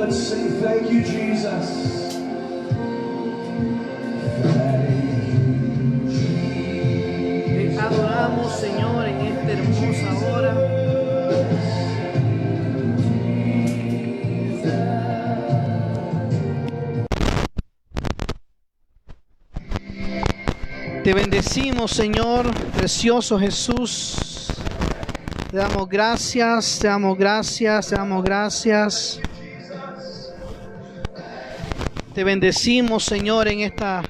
let's sing thank you, Jesus. Te adoramos, Señor, en esta hermosa hora. Te bendecimos, Señor, precioso Jesús. Te damos gracias, te damos gracias, te damos gracias. Te bendecimos, Señor, en esta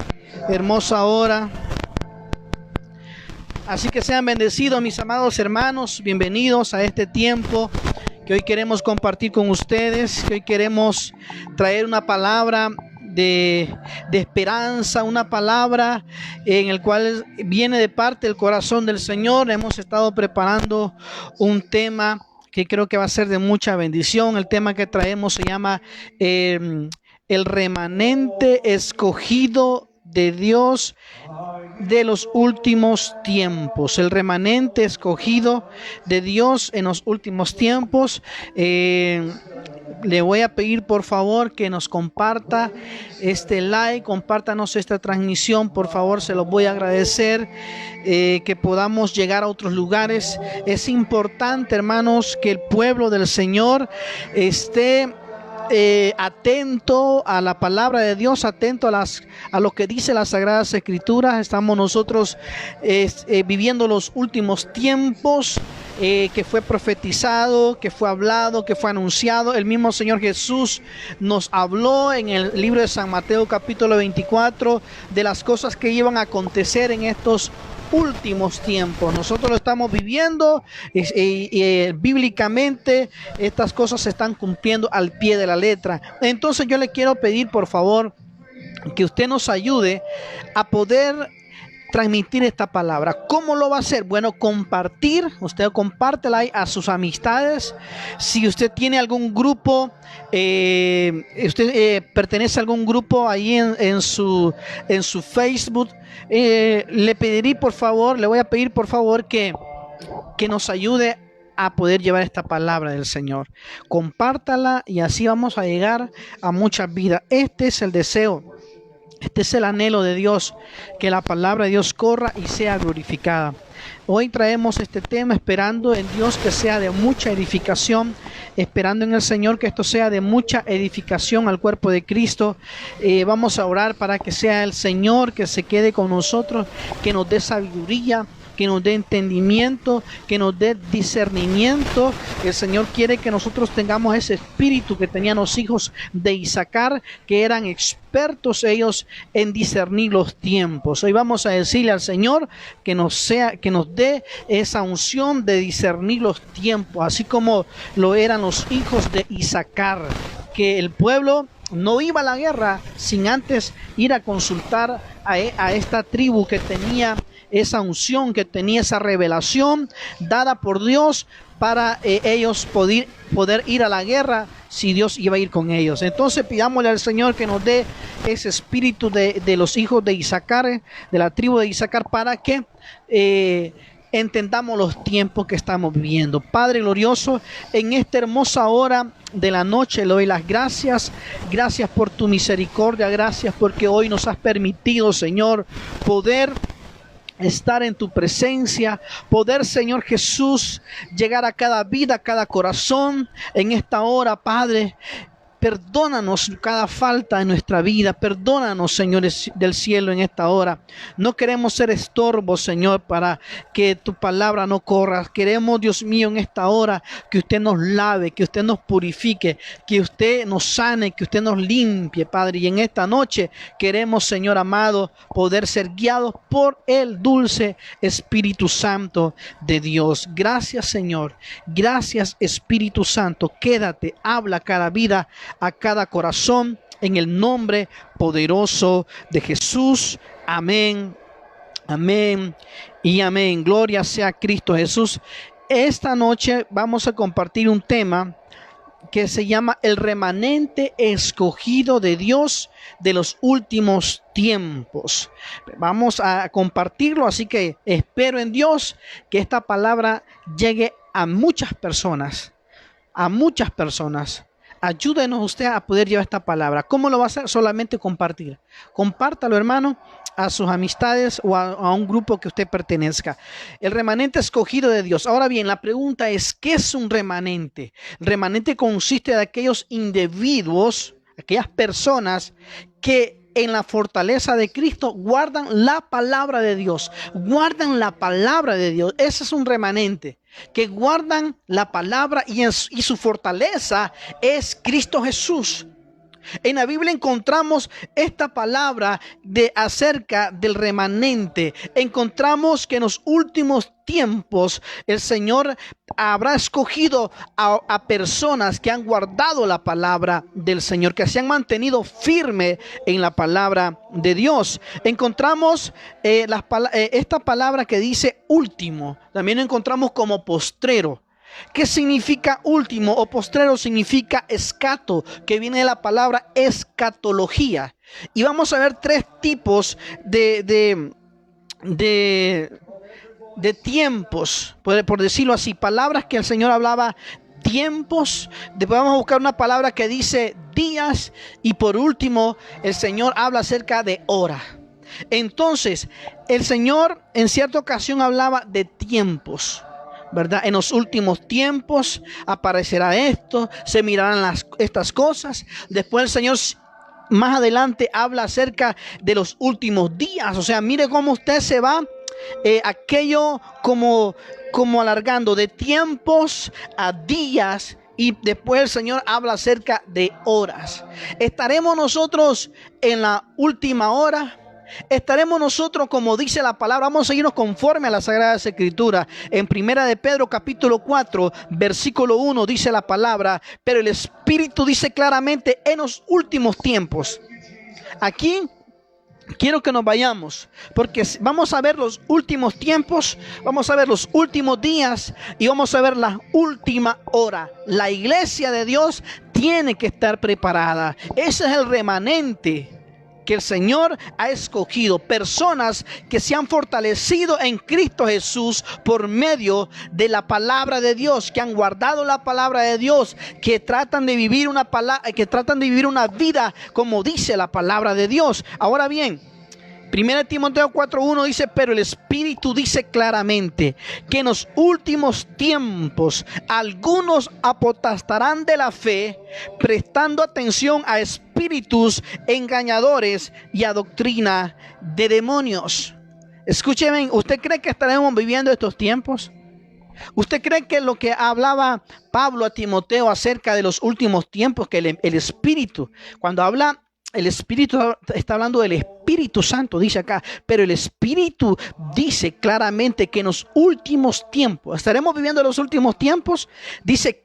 hermosa hora. Así que sean bendecidos, mis amados hermanos. Bienvenidos a este tiempo que hoy queremos compartir con ustedes, que hoy queremos traer una palabra de esperanza, una palabra en el cual viene de parte del corazón del Señor. Hemos estado preparando un tema que creo que va a ser de mucha bendición. El tema que traemos se llama el remanente escogido de Dios de los últimos tiempos. El remanente escogido de Dios en los últimos tiempos. Le voy a pedir por favor que nos comparta este like, compártanos esta transmisión, por favor, se los voy a agradecer, que podamos llegar a otros lugares. Es importante, hermanos, que el pueblo del Señor esté atento a la palabra de Dios, atento a lo que dice las Sagradas Escrituras. Estamos nosotros viviendo los últimos tiempos, que fue profetizado, que fue hablado, que fue anunciado. El mismo Señor Jesús nos habló en el libro de San Mateo capítulo 24 de las cosas que iban a acontecer en estos últimos tiempos. Nosotros lo estamos viviendo y bíblicamente estas cosas se están cumpliendo al pie de la letra. Entonces yo le quiero pedir por favor que usted nos ayude a poder transmitir esta palabra. ¿Cómo lo va a hacer? Bueno, compartir. Usted compártela a sus amistades. Si usted tiene algún grupo, usted pertenece a algún grupo ahí en su Facebook, le voy a pedir por favor que nos ayude a poder llevar esta palabra del Señor. Compártala y así vamos a llegar a muchas vidas. Este es el deseo. Este es el anhelo de Dios, que la palabra de Dios corra y sea glorificada. Hoy traemos este tema esperando en Dios que sea de mucha edificación, esperando en el Señor que esto sea de mucha edificación al cuerpo de Cristo. Vamos a orar para que sea el Señor que se quede con nosotros, que nos dé sabiduría, que nos dé entendimiento, que nos dé discernimiento. El Señor quiere que nosotros tengamos ese espíritu que tenían los hijos de Isaacar, que eran expertos ellos en discernir los tiempos. Hoy vamos a decirle al Señor que nos dé esa unción de discernir los tiempos, así como lo eran los hijos de Isaacar, que el pueblo no iba a la guerra sin antes ir a consultar a esta tribu que tenía esa unción, que tenía esa revelación dada por Dios para ellos poder ir a la guerra si Dios iba a ir con ellos. Entonces pidámosle al Señor que nos dé ese espíritu de los hijos de Isaacar, de la tribu de Isaacar, para que entendamos los tiempos que estamos viviendo. Padre glorioso, en esta hermosa hora de la noche le doy las gracias. Gracias por tu misericordia, gracias porque hoy nos has permitido, Señor, poder estar en tu presencia, poder, Señor Jesús, llegar a cada vida, a cada corazón en esta hora, Padre. Perdónanos cada falta en nuestra vida. Perdónanos, señores del cielo, en esta hora. No queremos ser estorbos, Señor, para que tu palabra no corra. Queremos, Dios mío, en esta hora que usted nos lave, que usted nos purifique, que usted nos sane, que usted nos limpie, Padre. Y en esta noche queremos, Señor amado, poder ser guiados por el dulce Espíritu Santo de Dios. Gracias, Señor. Gracias, Espíritu Santo. Quédate, habla cada vida, a cada corazón, en el nombre poderoso de Jesús. Amén, amén y amén. Gloria sea a Cristo Jesús. Esta noche vamos a compartir un tema que se llama el remanente escogido de Dios de los últimos tiempos. Vamos a compartirlo, así que espero en Dios que esta palabra llegue a muchas personas, ayúdenos usted a poder llevar esta palabra. ¿Cómo lo va a hacer? Solamente compartir. Compártalo, hermano, a sus amistades o a un grupo que usted pertenezca. El remanente escogido de Dios. Ahora bien, la pregunta es, ¿qué es un remanente? El remanente consiste de aquellos individuos, aquellas personas que en la fortaleza de Cristo guardan la palabra de Dios. Guardan la palabra de Dios. Ese es un remanente. Que guardan la palabra y su fortaleza es Cristo Jesús. En la Biblia encontramos esta palabra acerca del remanente. Encontramos que en los últimos tiempos el Señor habrá escogido a personas que han guardado la palabra del Señor, que se han mantenido firmes en la palabra de Dios. Encontramos esta palabra que dice último. También lo encontramos como postrero. ¿Qué significa último o postrero? Significa escato, que viene de la palabra escatología. Y vamos a ver tres tipos de tiempos, por decirlo así, palabras que el Señor hablaba, tiempos. Después vamos a buscar una palabra que dice días, y por último el Señor habla acerca de hora. Entonces el Señor en cierta ocasión hablaba de tiempos, ¿verdad? En los últimos tiempos aparecerá esto, se mirarán estas cosas. Después el Señor más adelante habla acerca de los últimos días. O sea, mire cómo usted se va aquello como alargando de tiempos a días. Y después el Señor habla acerca de horas. ¿Estaremos nosotros en la última hora? ¿Estaremos nosotros, como dice la palabra? Vamos a seguirnos conforme a la Sagrada Escritura. En Primera de Pedro capítulo 4 versículo 1 dice la palabra: pero el Espíritu dice claramente, en los últimos tiempos. Aquí quiero que nos vayamos, porque vamos a ver los últimos tiempos, vamos a ver los últimos días y vamos a ver la última hora. La iglesia de Dios tiene que estar preparada. Ese es el remanente que el Señor ha escogido, personas que se han fortalecido en Cristo Jesús por medio de la palabra de Dios, que han guardado la palabra de Dios, que tratan de vivir una vida como dice la palabra de Dios. Ahora bien, 1 Timoteo 4:1 dice: pero el Espíritu dice claramente que en los últimos tiempos algunos apostatarán de la fe, prestando atención a espíritus engañadores y a doctrina de demonios. Escúcheme, ¿usted cree que estaremos viviendo estos tiempos? ¿Usted cree que lo que hablaba Pablo a Timoteo acerca de los últimos tiempos, que el Espíritu, cuando habla el Espíritu, está hablando del Espíritu Santo, dice acá, pero el Espíritu dice claramente que en los últimos tiempos, estaremos viviendo los últimos tiempos? Dice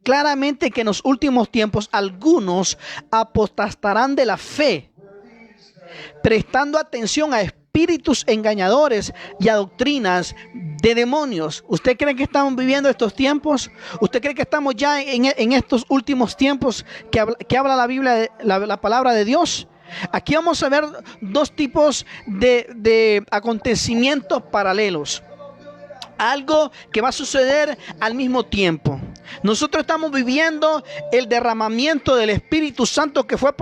claramente que en los últimos tiempos algunos apostatarán de la fe, prestando atención a espíritus engañadores y a doctrinas de demonios. ¿Usted cree que estamos viviendo estos tiempos? ¿Usted cree que estamos ya en estos últimos tiempos que habla la Biblia, la palabra de Dios? Aquí vamos a ver dos tipos de acontecimientos paralelos. Algo que va a suceder al mismo tiempo. Nosotros estamos viviendo el derramamiento del Espíritu Santo que fue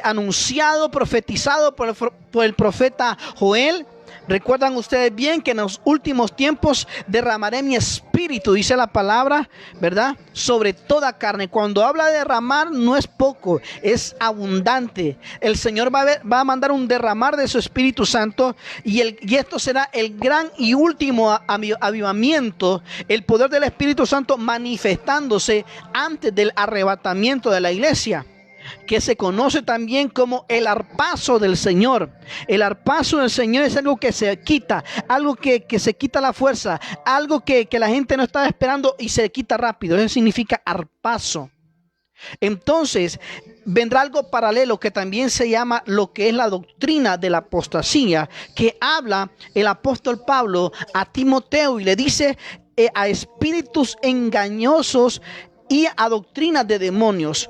anunciado, profetizado por el profeta Joel. Recuerdan ustedes bien que en los últimos tiempos derramaré mi espíritu, dice la palabra, ¿verdad? Sobre toda carne. Cuando habla de derramar, no es poco, es abundante. El Señor va a mandar un derramar de su Espíritu Santo, y esto será el gran y último avivamiento, el poder del Espíritu Santo manifestándose antes del arrebatamiento de la iglesia, que se conoce también como el arpazo del Señor. El arpazo del Señor es algo que se quita, algo que se quita la fuerza, algo que la gente no estaba esperando y se quita rápido. Eso significa arpazo. Entonces vendrá algo paralelo que también se llama lo que es la doctrina de la apostasía, que habla el apóstol Pablo a Timoteo y le dice a espíritus engañosos y a doctrinas de demonios.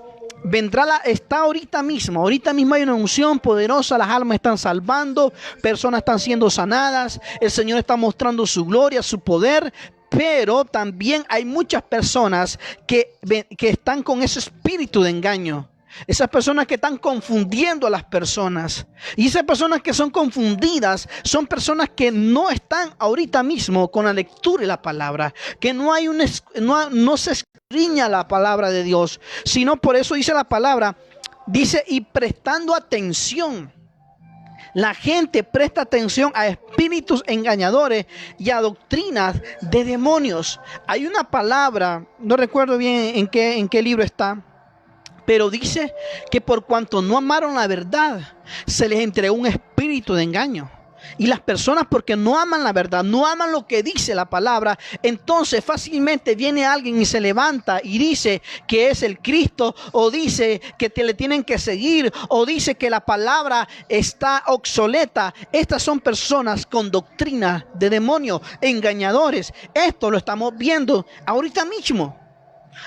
Está ahorita mismo hay una unción poderosa, las almas están salvando, personas están siendo sanadas, el Señor está mostrando su gloria, su poder, Pero también hay muchas personas que están con ese espíritu de engaño. Esas personas que están confundiendo a las personas. Y esas personas que son confundidas son personas que no están ahorita mismo con la lectura de la palabra. Que no se escudriña la palabra de Dios. Sino por eso dice la palabra. Dice, y prestando atención. La gente presta atención a espíritus engañadores y a doctrinas de demonios. Hay una palabra, no recuerdo bien en qué libro está, pero dice que por cuanto no amaron la verdad, se les entregó un espíritu de engaño. Y las personas, porque no aman la verdad, no aman lo que dice la palabra, entonces fácilmente viene alguien y se levanta y dice que es el Cristo, o dice que le tienen que seguir, o dice que la palabra está obsoleta. Estas son personas con doctrina de demonios, engañadores. Esto lo estamos viendo ahorita mismo.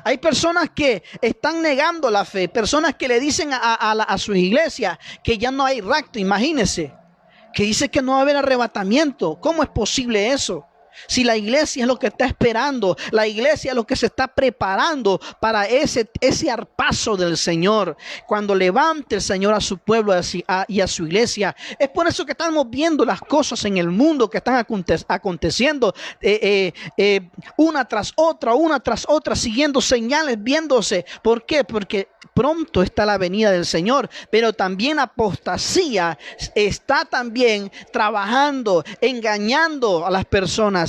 Hay personas que están negando la fe, personas que le dicen a su iglesia que ya no hay rapto, imagínense. Que dice que no va a haber arrebatamiento. ¿Cómo es posible eso? Si la iglesia es lo que está esperando, la iglesia es lo que se está preparando para ese arpazo del Señor, cuando levante el Señor a su pueblo y a su iglesia. Es por eso que estamos viendo las cosas en el mundo que están aconteciendo una tras otra, siguiendo señales, viéndose. ¿Por qué? Porque pronto está la venida del Señor, pero también apostasía está también trabajando, engañando a las personas.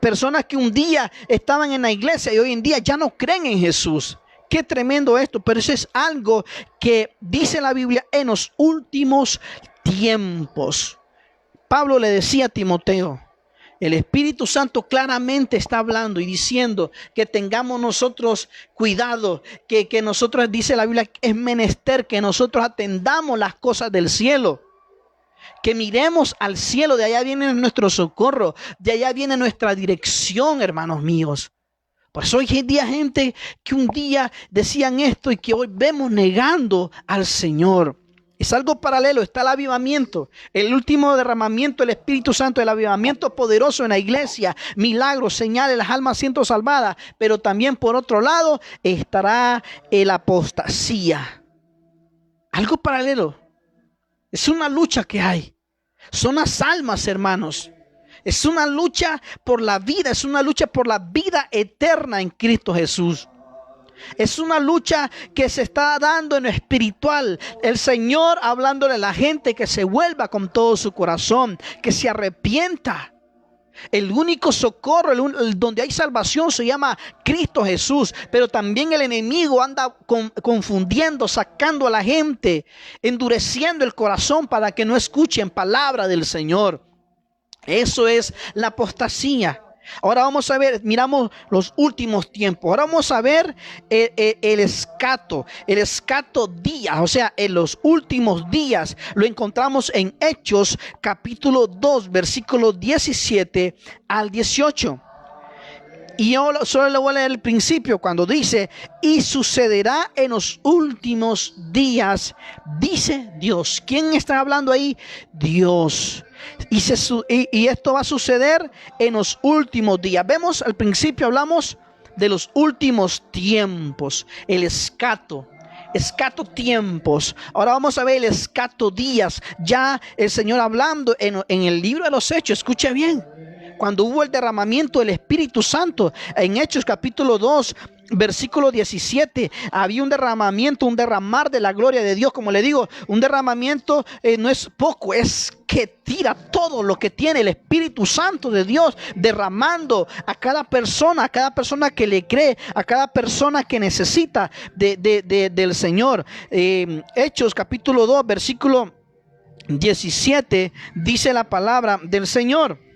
Personas que un día estaban en la iglesia y hoy en día ya no creen en Jesús. Qué tremendo esto, pero eso es algo que dice la Biblia en los últimos tiempos. Pablo le decía a Timoteo, el Espíritu Santo claramente está hablando y diciendo que tengamos nosotros cuidado, que nosotros, dice la Biblia, es menester que nosotros atendamos las cosas del cielo. Que miremos al cielo, de allá viene nuestro socorro, de allá viene nuestra dirección, hermanos míos. Por eso hoy en día gente que un día decían esto y que hoy vemos negando al Señor. Es algo paralelo, está el avivamiento, el último derramamiento del Espíritu Santo, el avivamiento poderoso en la iglesia, milagros, señales, las almas siendo salvadas, pero también por otro lado estará el apostasía. Algo paralelo, es una lucha que hay, son las almas, hermanos, es una lucha por la vida, es una lucha por la vida eterna en Cristo Jesús. Es una lucha que se está dando en lo espiritual. El Señor hablándole a la gente que se vuelva con todo su corazón, que se arrepienta. El único socorro, donde hay salvación, se llama Cristo Jesús. Pero también el enemigo anda confundiendo, sacando a la gente, endureciendo el corazón para que no escuchen palabra del Señor. Eso es la apostasía. Ahora vamos a ver, miramos los últimos tiempos. Ahora vamos a ver el escato días, o sea, en los últimos días. Lo encontramos en Hechos capítulo 2, versículos 17 al 18. Y yo solo le voy a leer el principio cuando dice, y sucederá en los últimos días, dice Dios. ¿Quién está hablando ahí? Dios. Y esto va a suceder en los últimos días. Vemos al principio, hablamos de los últimos tiempos, el escato tiempos. Ahora vamos a ver el escato días. Ya el Señor hablando en el libro de los Hechos, escuche bien. Cuando hubo el derramamiento del Espíritu Santo, en Hechos capítulo 2, versículo 17, había un derramamiento, un derramar de la gloria de Dios. Como le digo, un derramamiento no es poco, es que tira todo lo que tiene el Espíritu Santo de Dios, derramando a cada persona que le cree, a cada persona que necesita del Señor. Hechos capítulo 2, versículo 17, dice la palabra del Señor.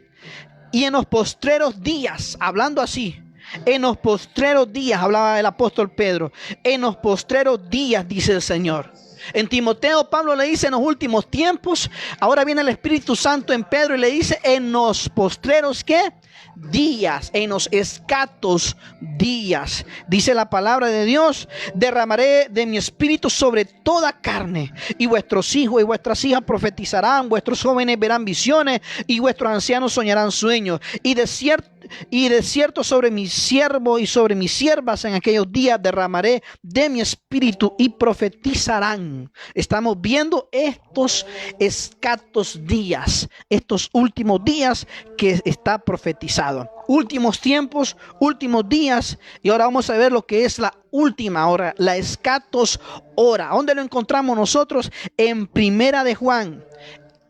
Y en los postreros días, hablando así, en los postreros días, hablaba el apóstol Pedro, en los postreros días, dice el Señor. En Timoteo, Pablo le dice en los últimos tiempos. Ahora viene el Espíritu Santo en Pedro y le dice en los postreros, ¿qué? Días, en los escatos días. Dice la palabra de Dios, derramaré de mi espíritu sobre toda carne, y vuestros hijos y vuestras hijas profetizarán, vuestros jóvenes verán visiones, y vuestros ancianos soñarán sueños. Y de cierto y de cierto sobre mi siervo y sobre mis siervas en aquellos días derramaré de mi espíritu y profetizarán. Estamos viendo estos escasos días, estos últimos días que está profetizado. Últimos tiempos, últimos días, y ahora vamos a ver lo que es la última hora, la escatos hora. ¿Dónde lo encontramos nosotros? En Primera de Juan.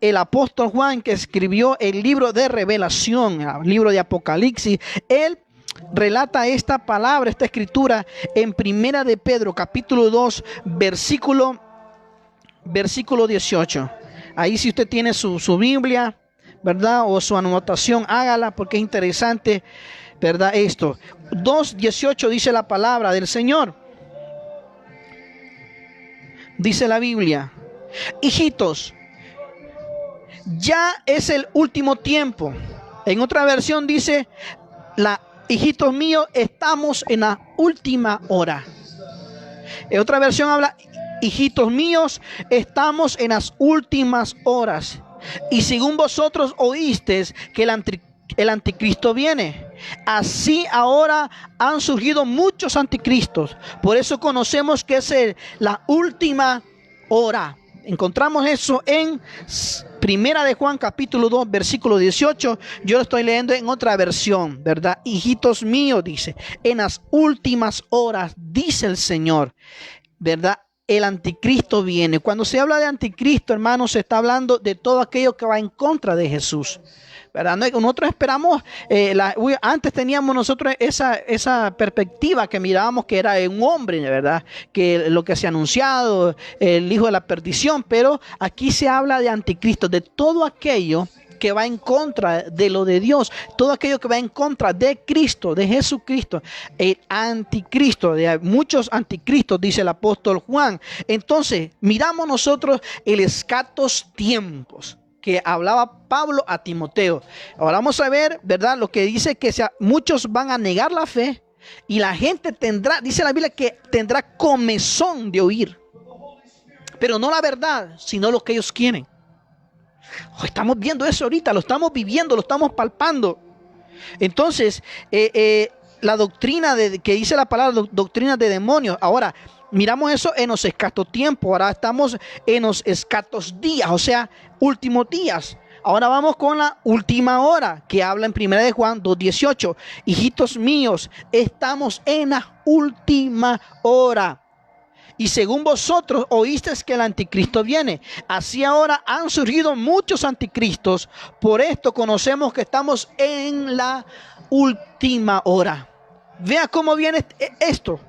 El apóstol Juan, que escribió el libro de Revelación, el libro de Apocalipsis, él relata esta palabra, esta escritura en Primera de Pedro, capítulo 2, versículo 18. Ahí, si usted tiene su Biblia, ¿verdad? O su anotación, hágala, porque es interesante, ¿verdad? Esto. 2:18 dice la palabra del Señor. Dice la Biblia: hijitos, ya es el último tiempo. En otra versión dice: hijitos míos, estamos en la última hora. En otra versión habla: hijitos míos, estamos en las últimas horas. Y según vosotros oísteis que el anticristo viene, así ahora han surgido muchos anticristos. Por eso conocemos que es la última hora. Encontramos eso en Primera de Juan, capítulo 2, versículo 18. Yo lo estoy leyendo en otra versión, ¿verdad? Hijitos míos, dice, en las últimas horas, dice el Señor, ¿verdad? El anticristo viene. Cuando se habla de anticristo, hermanos, se está hablando de todo aquello que va en contra de Jesús, ¿verdad? Nosotros esperamos, antes teníamos nosotros esa perspectiva que mirábamos que era un hombre, ¿verdad? Que lo que se ha anunciado, el hijo de la perdición, pero aquí se habla de anticristo, de todo aquello que va en contra de lo de Dios, todo aquello que va en contra de Cristo, de Jesucristo, el anticristo, de muchos anticristos, dice el apóstol Juan. Entonces, miramos nosotros el escatos tiempos que hablaba Pablo a Timoteo. Ahora vamos a ver, ¿verdad? Lo que dice que muchos van a negar la fe y la gente tendrá, dice la Biblia, que tendrá comezón de oír, pero no la verdad, sino lo que ellos quieren. Estamos viendo eso ahorita, lo estamos viviendo, lo estamos palpando. Entonces, la doctrina que dice la palabra, doctrina de demonios. Ahora, miramos eso en los escasos tiempos. Ahora estamos en los escasos días, o sea, últimos días. Ahora vamos con la última hora, que habla en 1 de Juan 2:18. Hijitos míos, estamos en la última hora. Y según vosotros oísteis que el anticristo viene, así ahora han surgido muchos anticristos. Por esto conocemos que estamos en la última hora. Vea cómo viene esto.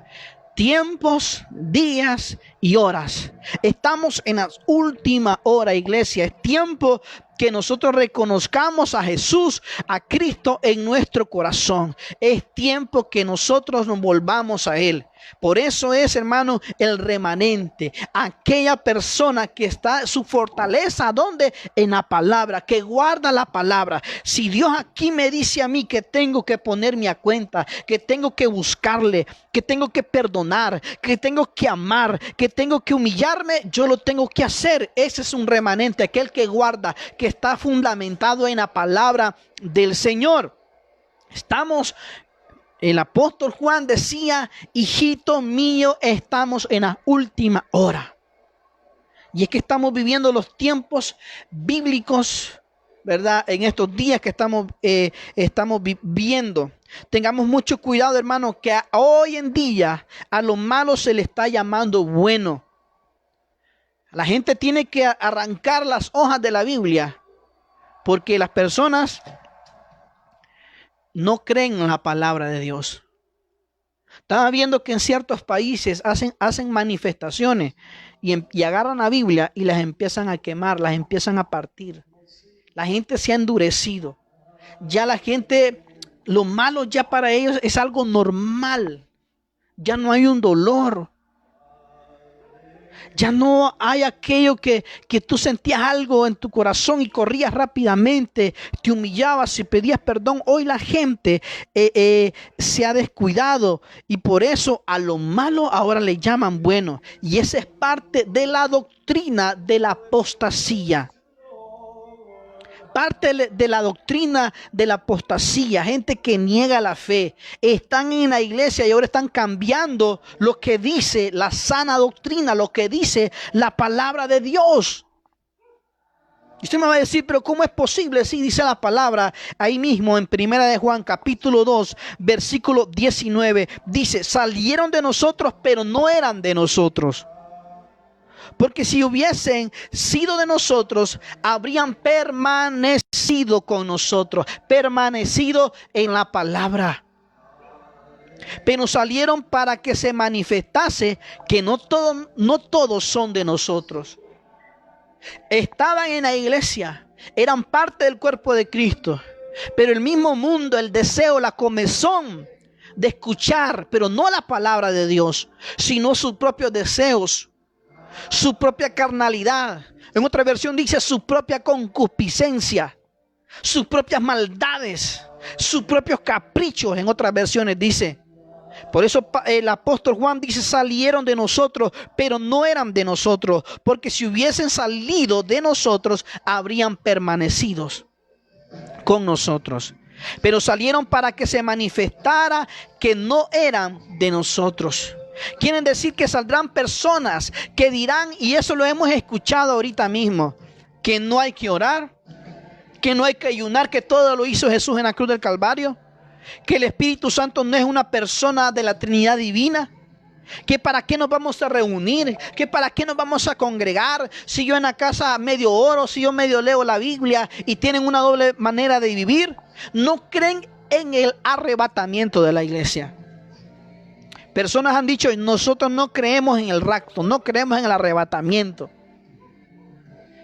Tiempos, días y horas. Estamos en la última hora, iglesia. Es tiempo que nosotros reconozcamos a Jesús, a Cristo en nuestro corazón. Es tiempo que nosotros nos volvamos a Él. Por eso es, hermano, el remanente, aquella persona que está su fortaleza, ¿dónde? En la palabra, que guarda la palabra. Si Dios aquí me dice a mí que tengo que ponerme a cuenta, que tengo que buscarle, que tengo que perdonar, que tengo que amar, que tengo que humillarme, yo lo tengo que hacer. Ese es un remanente, aquel que guarda, que está fundamentado en la palabra del Señor. El apóstol Juan decía: hijito mío, estamos en la última hora. Y es que estamos viviendo los tiempos bíblicos, ¿verdad? En estos días que estamos viviendo. Tengamos mucho cuidado, hermano, que hoy en día a lo malo se le está llamando bueno. La gente tiene que arrancar las hojas de la Biblia, porque las personas no creen en la palabra de Dios. Estaba viendo que en ciertos países hacen manifestaciones y agarran la Biblia y las empiezan a quemar, las empiezan a partir. La gente se ha endurecido. Ya la gente, lo malo ya para ellos es algo normal. Ya no hay un dolor. Ya no hay aquello que tú sentías algo en tu corazón y corrías rápidamente, te humillabas y pedías perdón. Hoy la gente se ha descuidado y por eso a lo malo ahora le llaman bueno. Y esa es parte de la doctrina de la apostasía. parte de la doctrina de la apostasía, gente que niega la fe, están en la iglesia y ahora están cambiando lo que dice la sana doctrina, lo que dice la palabra de Dios. Y usted me va a decir, pero ¿cómo es posible? Sí, dice la palabra ahí mismo en 1 de Juan capítulo 2, versículo 19. Dice, salieron de nosotros, pero no eran de nosotros. Porque si hubiesen sido de nosotros, habrían permanecido con nosotros, permanecido en la palabra. Pero salieron para que se manifestase que no todos son de nosotros. Estaban en la iglesia, eran parte del cuerpo de Cristo, pero el mismo mundo, el deseo, la comezón de escuchar, pero no la palabra de Dios, sino sus propios deseos, su propia carnalidad. En otra versión dice su propia concupiscencia, sus propias maldades, sus propios caprichos. En otras versiones dice. Por eso el apóstol Juan dice, salieron de nosotros, pero no eran de nosotros, porque si hubiesen salido de nosotros, habrían permanecido con nosotros. Pero salieron para que se manifestara que no eran de nosotros. Quieren decir que saldrán personas que dirán, y eso lo hemos escuchado ahorita mismo, que no hay que orar, que no hay que ayunar, que todo lo hizo Jesús en la cruz del Calvario, que el Espíritu Santo no es una persona de la Trinidad divina, que para qué nos vamos a reunir, que para qué nos vamos a congregar, si yo en la casa medio oro, si yo medio leo la Biblia, y tienen una doble manera de vivir. No creen en el arrebatamiento de la iglesia. Personas han dicho, nosotros no creemos en el rapto, no creemos en el arrebatamiento.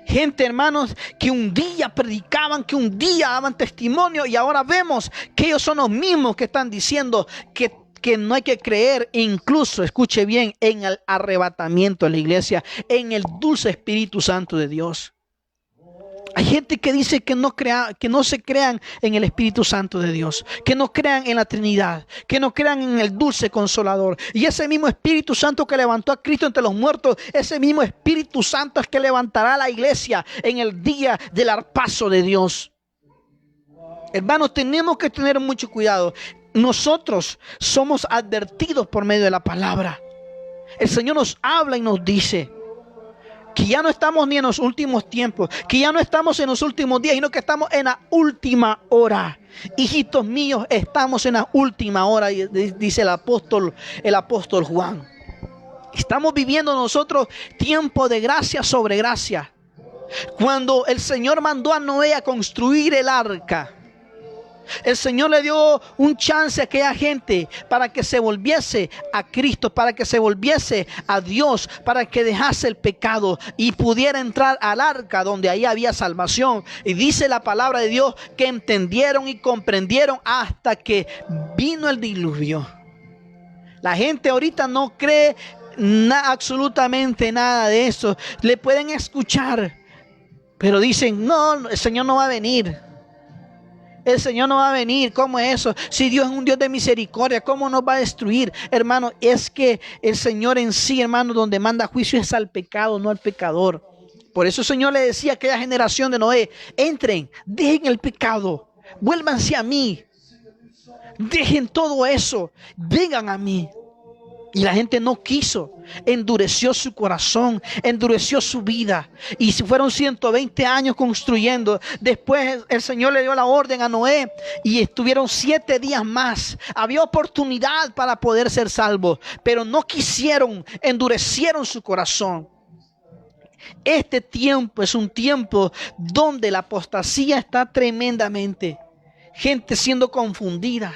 Gente, hermanos, que un día predicaban, que un día daban testimonio, y ahora vemos que ellos son los mismos que están diciendo que no hay que creer, incluso, escuche bien, en el arrebatamiento de la iglesia, en el dulce Espíritu Santo de Dios. Hay gente que dice que no se crean en el Espíritu Santo de Dios, que no crean en la Trinidad, que no crean en el dulce Consolador. Y ese mismo Espíritu Santo que levantó a Cristo entre los muertos, ese mismo Espíritu Santo es que levantará a la iglesia en el día del arpazo de Dios. Hermanos, tenemos que tener mucho cuidado. Nosotros somos advertidos por medio de la palabra. El Señor nos habla y nos dice que ya no estamos ni en los últimos tiempos, que ya no estamos en los últimos días, sino que estamos en la última hora. Hijitos míos, estamos en la última hora, dice el apóstol Juan. Estamos viviendo nosotros tiempo de gracia sobre gracia. Cuando el Señor mandó a Noé a construir el arca, el Señor le dio un chance a aquella gente para que se volviese a Cristo, para que se volviese a Dios, para que dejase el pecado y pudiera entrar al arca donde ahí había salvación. Y dice la palabra de Dios que entendieron y comprendieron hasta que vino el diluvio. La gente ahorita no cree absolutamente nada de eso. Le pueden escuchar, pero dicen, no, el Señor no va a venir. El Señor no va a venir. ¿Cómo es eso? Si Dios es un Dios de misericordia, ¿cómo nos va a destruir? Hermano, es que el Señor en sí, hermano, donde manda juicio es al pecado, no al pecador. Por eso el Señor le decía a aquella generación de Noé, entren, dejen el pecado, vuélvanse a mí, dejen todo eso, vengan a mí. Y la gente no quiso, endureció su corazón, endureció su vida. Y si fueron 120 años construyendo, después el Señor le dio la orden a Noé y estuvieron 7 días más. Había oportunidad para poder ser salvos, pero no quisieron, endurecieron su corazón. Este tiempo es un tiempo donde la apostasía está tremendamente. Gente siendo confundida.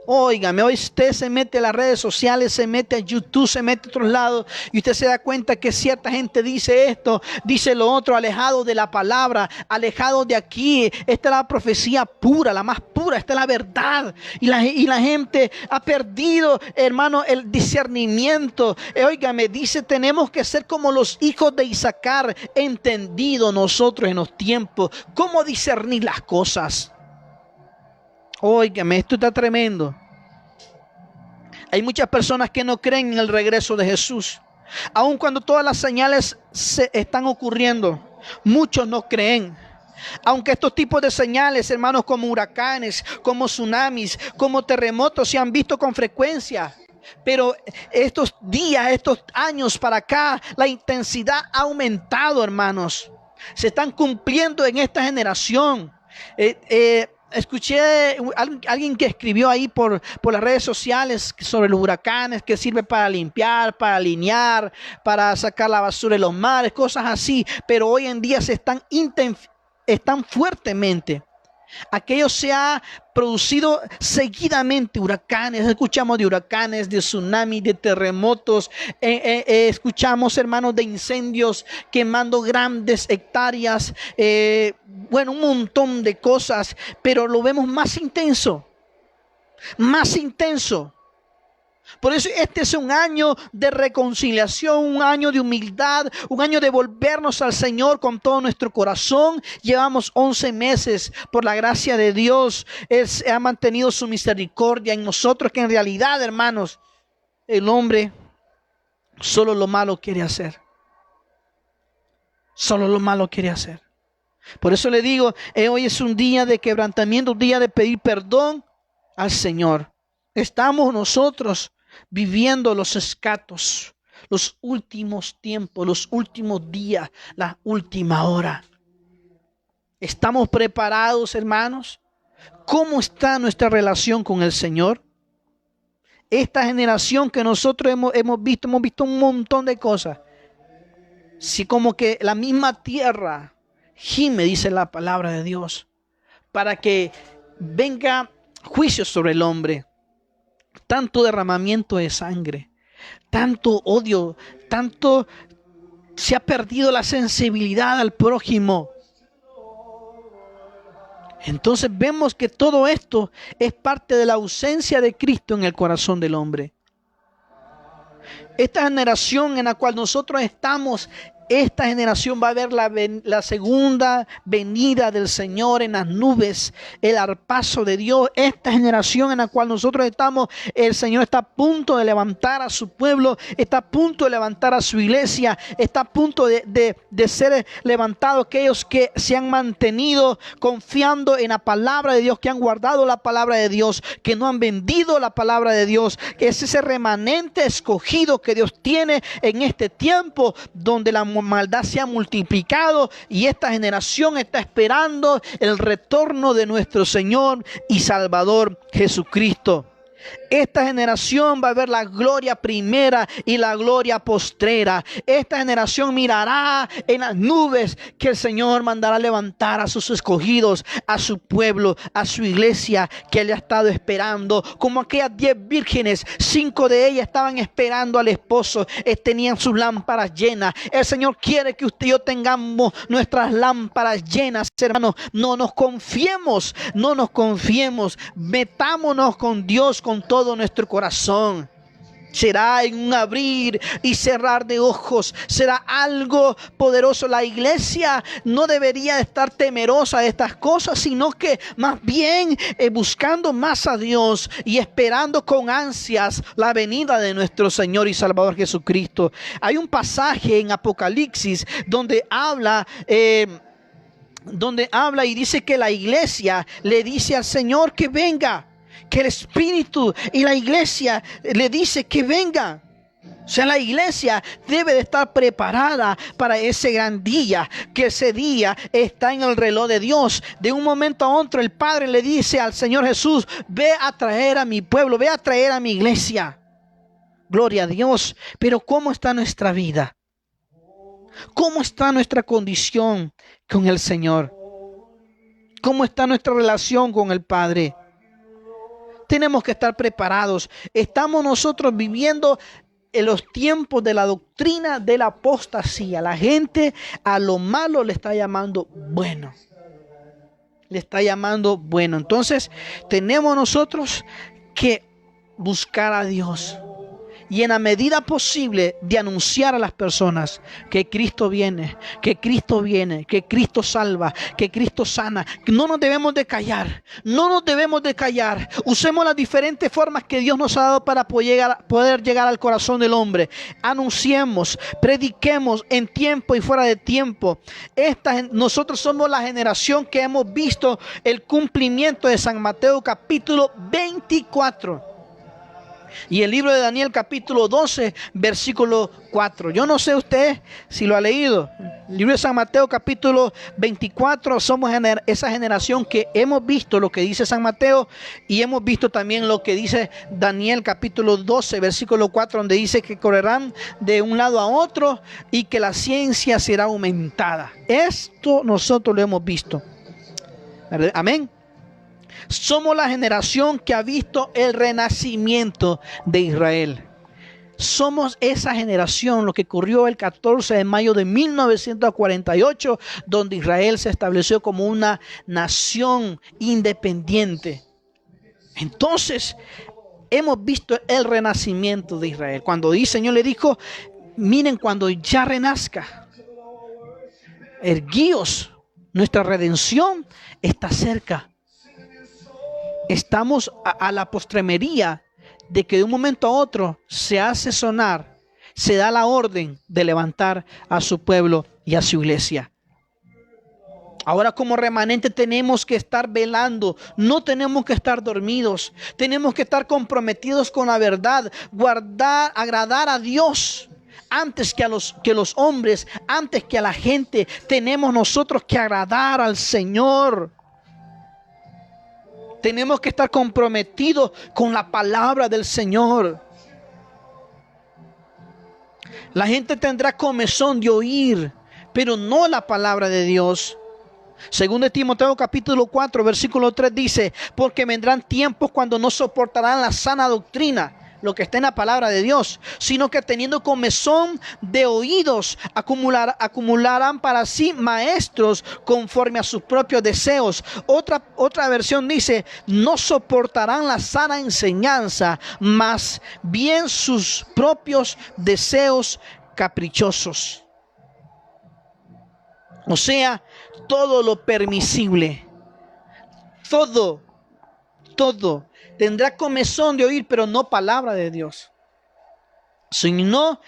Óigame, hoy usted se mete a las redes sociales, se mete a YouTube, se mete a otros lados y usted se da cuenta que cierta gente dice esto, dice lo otro, alejado de la palabra, alejado de aquí. Esta es la profecía pura, la más pura, esta es la verdad. Y la gente ha perdido, hermano, el discernimiento. Óigame, dice, tenemos que ser como los hijos de Isaacar, entendido nosotros en los tiempos, cómo discernir las cosas. Óigame, esto está tremendo. Hay muchas personas que no creen en el regreso de Jesús. Aun cuando todas las señales se están ocurriendo, muchos no creen. Aunque estos tipos de señales, hermanos, como huracanes, como tsunamis, como terremotos, se han visto con frecuencia, pero estos días, estos años para acá, la intensidad ha aumentado, hermanos. Se están cumpliendo en esta generación. Escuché alguien que escribió ahí por las redes sociales sobre los huracanes, que sirve para limpiar, para alinear, para sacar la basura de los mares, cosas así. Pero hoy en día están fuertemente. Aquello se ha producido seguidamente, huracanes, escuchamos de huracanes, de tsunamis, de terremotos, escuchamos, hermanos, de incendios quemando grandes hectáreas, bueno, un montón de cosas, pero lo vemos más intenso, más intenso. Por eso este es un año de reconciliación, un año de humildad, un año de volvernos al Señor con todo nuestro corazón. Llevamos 11 meses, por la gracia de Dios, Él ha mantenido su misericordia en nosotros, que en realidad, hermanos, el hombre solo lo malo quiere hacer. Solo lo malo quiere hacer. Por eso le digo, hoy es un día de quebrantamiento, un día de pedir perdón al Señor. Estamos nosotros viviendo los escatos, los últimos tiempos, los últimos días, la última hora. ¿Estamos preparados, hermanos? ¿Cómo está nuestra relación con el Señor? Esta generación que nosotros hemos visto un montón de cosas. Si como que la misma tierra gime, dice la palabra de Dios, para que venga juicio sobre el hombre. Tanto derramamiento de sangre, tanto odio, tanto se ha perdido la sensibilidad al prójimo. Entonces vemos que todo esto es parte de la ausencia de Cristo en el corazón del hombre. Esta generación en la cual nosotros estamos, esta generación va a ver la segunda venida del Señor en las nubes, el arpazo de Dios. Esta generación en la cual nosotros estamos, el Señor está a punto de levantar a su pueblo, está a punto de levantar a su iglesia, está a punto de ser levantados aquellos que se han mantenido confiando en la palabra de Dios, que han guardado la palabra de Dios, que no han vendido la palabra de Dios, que es ese remanente escogido que Dios tiene en este tiempo donde la maldad se ha multiplicado y esta generación está esperando el retorno de nuestro Señor y Salvador Jesucristo. Esta generación va a ver la gloria primera y la gloria postrera. Esta generación mirará en las nubes que el Señor mandará levantar a sus escogidos, a su pueblo, a su iglesia que le ha estado esperando. Como aquellas 10 vírgenes, 5 de ellas estaban esperando al esposo, tenían sus lámparas llenas. El Señor quiere que usted y yo tengamos nuestras lámparas llenas, hermanos. No nos confiemos, metámonos con Dios con todo nuestro corazón. Será en un abrir y cerrar de ojos, será algo poderoso. La iglesia no debería estar temerosa de estas cosas, sino que más bien buscando más a Dios y esperando con ansias la venida de nuestro Señor y Salvador Jesucristo. Hay un pasaje en Apocalipsis donde habla y dice que la iglesia le dice al Señor que venga, que el Espíritu y la iglesia le dice que venga. O sea, la iglesia debe de estar preparada para ese gran día, que ese día está en el reloj de Dios. De un momento a otro el Padre le dice al Señor Jesús: ve a traer a mi pueblo, ve a traer a mi iglesia. Gloria a Dios. Pero ¿cómo está nuestra vida? ¿Cómo está nuestra condición con el Señor? ¿Cómo está nuestra relación con el Padre? Tenemos que estar preparados. Estamos nosotros viviendo en los tiempos de la doctrina de la apostasía. La gente a lo malo le está llamando bueno. Le está llamando bueno. Entonces tenemos nosotros que buscar a Dios y en la medida posible de anunciar a las personas que Cristo viene, que Cristo viene, que Cristo salva, que Cristo sana. No nos debemos de callar, no nos debemos de callar. Usemos las diferentes formas que Dios nos ha dado para poder llegar al corazón del hombre. Anunciemos, prediquemos en tiempo y fuera de tiempo. Nosotros somos la generación que hemos visto el cumplimiento de San Mateo capítulo 24. Y el libro de Daniel capítulo 12 versículo 4. Yo no sé usted si lo ha leído. El libro de San Mateo capítulo 24. Somos esa generación que hemos visto lo que dice San Mateo. Y hemos visto también lo que dice Daniel capítulo 12 versículo 4. Donde dice que correrán de un lado a otro y que la ciencia será aumentada. Esto nosotros lo hemos visto. Amén. Somos la generación que ha visto el renacimiento de Israel. Somos esa generación, lo que ocurrió el 14 de mayo de 1948, donde Israel se estableció como una nación independiente. Entonces, hemos visto el renacimiento de Israel. Cuando el Señor le dijo, miren, cuando ya renazca, erguíos, nuestra redención está cerca. Estamos a la postremería de que de un momento a otro se hace sonar, se da la orden de levantar a su pueblo y a su iglesia. Ahora como remanente tenemos que estar velando, no tenemos que estar dormidos, tenemos que estar comprometidos con la verdad, agradar a Dios. Antes que los hombres, antes que a la gente, tenemos nosotros que agradar al Señor. Tenemos que estar comprometidos con la palabra del Señor. La gente tendrá comezón de oír, pero no la palabra de Dios. Según de Timoteo capítulo 4, versículo 3 dice, porque vendrán tiempos cuando no soportarán la sana doctrina, lo que está en la palabra de Dios, sino que teniendo comezón de oídos, acumularán para sí maestros conforme a sus propios deseos. Otra versión dice, no soportarán la sana enseñanza, mas bien sus propios deseos caprichosos. O sea, todo lo permisible, todo tendrá comezón de oír, pero no palabra de Dios, sino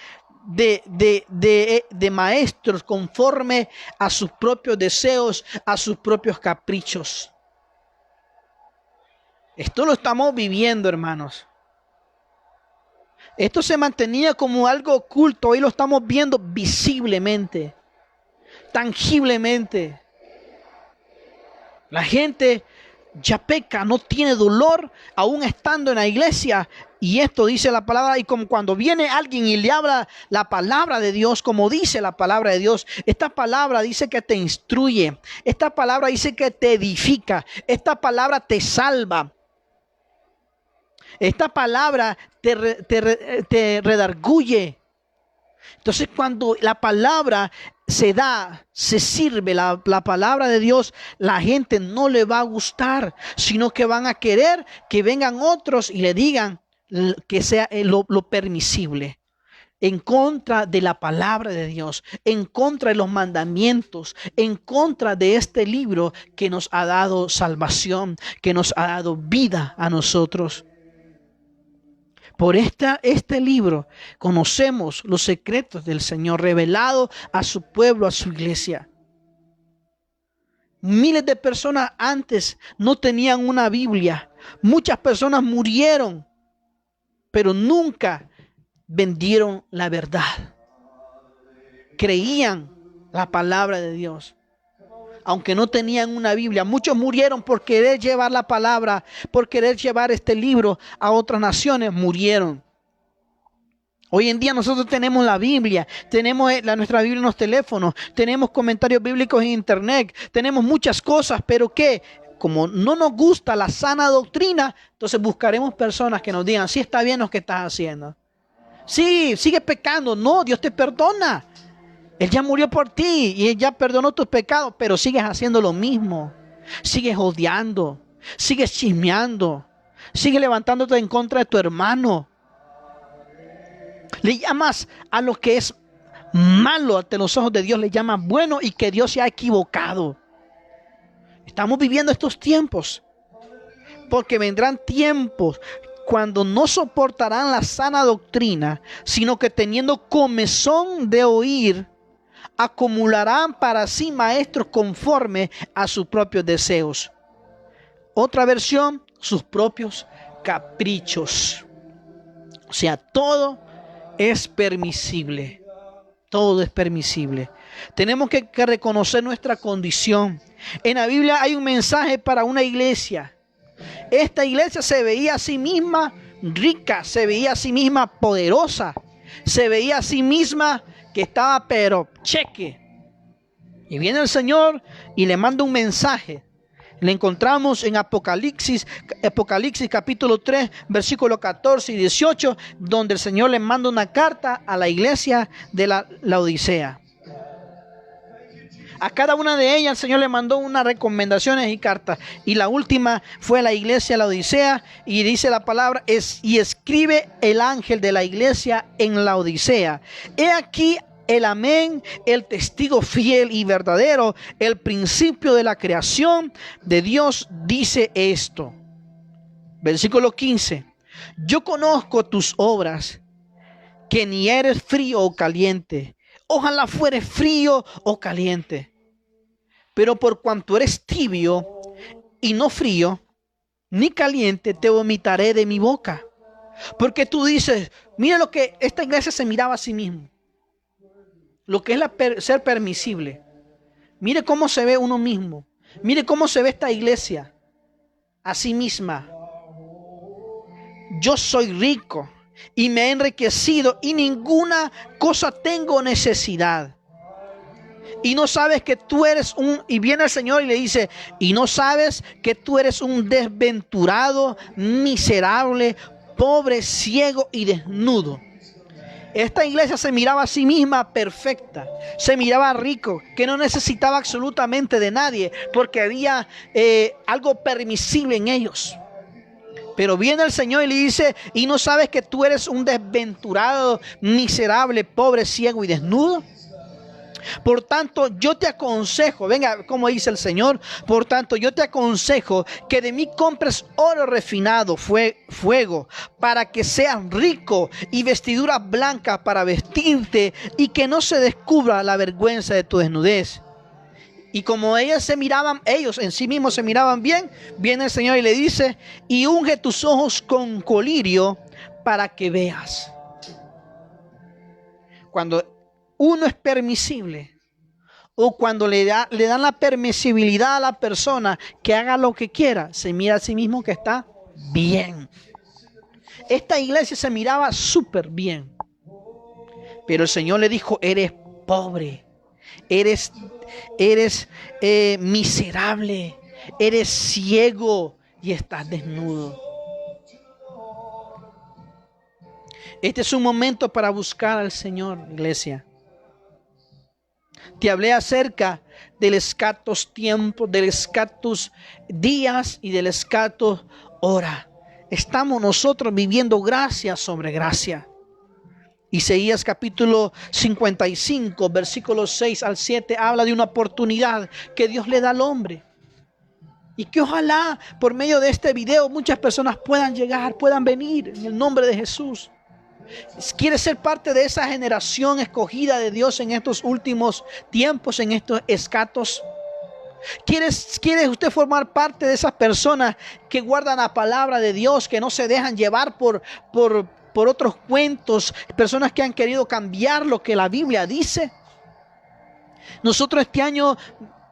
de maestros conforme a sus propios deseos, a sus propios caprichos. Esto lo estamos viviendo, hermanos. Esto se mantenía como algo oculto, hoy lo estamos viendo visiblemente, tangiblemente. La gente ya peca, no tiene dolor, aún estando en la iglesia. Y esto dice la palabra, y como cuando viene alguien y le habla la palabra de Dios, como dice la palabra de Dios, esta palabra dice que te instruye, esta palabra dice que te edifica, esta palabra te salva, esta palabra te redarguye. Entonces cuando la palabra se sirve la palabra de Dios, la gente no le va a gustar, sino que van a querer que vengan otros y le digan que sea lo permisible, en contra de la palabra de Dios, en contra de los mandamientos, en contra de este libro que nos ha dado salvación, que nos ha dado vida a nosotros. Por este libro conocemos los secretos del Señor revelado a su pueblo, a su iglesia. Miles de personas antes no tenían una Biblia. Muchas personas murieron, pero nunca vendieron la verdad. Creían la palabra de Dios, aunque no tenían una Biblia. Muchos murieron por querer llevar la palabra, por querer llevar este libro a otras naciones, murieron. Hoy en día nosotros tenemos la Biblia, tenemos nuestra Biblia en los teléfonos, tenemos comentarios bíblicos en internet, tenemos muchas cosas, pero ¿qué? Como no nos gusta la sana doctrina, entonces buscaremos personas que nos digan, sí, está bien lo que estás haciendo. Sí, sigue pecando. No, Dios te perdona. Él ya murió por ti y Él ya perdonó tus pecados, pero sigues haciendo lo mismo. Sigues odiando, sigues chismeando, sigues levantándote en contra de tu hermano. Le llamas a lo que es malo ante los ojos de Dios, le llamas bueno, y que Dios se ha equivocado. Estamos viviendo estos tiempos, porque vendrán tiempos cuando no soportarán la sana doctrina, sino que teniendo comezón de oír, acumularán para sí maestros conforme a sus propios deseos. Otra versión, sus propios caprichos. O sea, todo es permisible. Todo es permisible. Tenemos que reconocer nuestra condición. En la Biblia hay un mensaje para una iglesia. Esta iglesia se veía a sí misma rica, se veía a sí misma poderosa, se veía a sí misma que estaba pero cheque. Y viene el Señor y le manda un mensaje. Le encontramos en Apocalipsis capítulo 3, versículos 14 y 18, donde el Señor le manda una carta a la iglesia de la Laodicea. A cada una de ellas el Señor le mandó unas recomendaciones y cartas. Y la última fue a la iglesia de la Odisea. Y dice la palabra, y escribe el ángel de la iglesia en la Odisea. He aquí el amén, el testigo fiel y verdadero, el principio de la creación de Dios dice esto. Versículo 15. Yo conozco tus obras, que ni eres frío o caliente. Ojalá fueres frío o caliente. Pero por cuanto eres tibio y no frío, ni caliente, te vomitaré de mi boca. Porque tú dices, mira lo que esta iglesia se miraba a sí mismo. Lo que es ser permisible. Mire cómo se ve uno mismo. Mire cómo se ve esta iglesia a sí misma. Yo soy rico y me he enriquecido y ninguna cosa tengo necesidad. Y no sabes que tú eres y viene el Señor y le dice, y no sabes que tú eres un desventurado, miserable, pobre, ciego y desnudo. Esta iglesia se miraba a sí misma perfecta, se miraba rico, que no necesitaba absolutamente de nadie, porque había algo permisible en ellos. Pero viene el Señor y le dice, ¿y no sabes que tú eres un desventurado, miserable, pobre, ciego y desnudo? Por tanto, yo te aconsejo, venga, como dice el Señor, por tanto, yo te aconsejo que de mí compres oro refinado, fuego, para que seas rico, y vestiduras blancas para vestirte, y que no se descubra la vergüenza de tu desnudez. Y como ellos en sí mismos se miraban bien, viene el Señor y le dice, y unge tus ojos con colirio para que veas. Cuando uno es permisible, o cuando le dan la permisibilidad a la persona que haga lo que quiera, se mira a sí mismo que está bien. Esta iglesia se miraba súper bien, pero el Señor le dijo, eres pobre, eres miserable, eres ciego y estás desnudo. Este es un momento para buscar al Señor, iglesia. Te hablé acerca del escatos tiempo, del escatos días y del escatos hora. Estamos nosotros viviendo gracia sobre gracia. Isaías capítulo 55, versículos 6 al 7, habla de una oportunidad que Dios le da al hombre. Y que ojalá por medio de este video muchas personas puedan llegar, puedan venir en el nombre de Jesús. ¿Quiere ser parte de esa generación escogida de Dios en estos últimos tiempos, en estos escatos? ¿Quiere usted formar parte de esas personas que guardan la palabra de Dios, que no se dejan llevar por otros cuentos, personas que han querido cambiar lo que la Biblia dice? Nosotros este año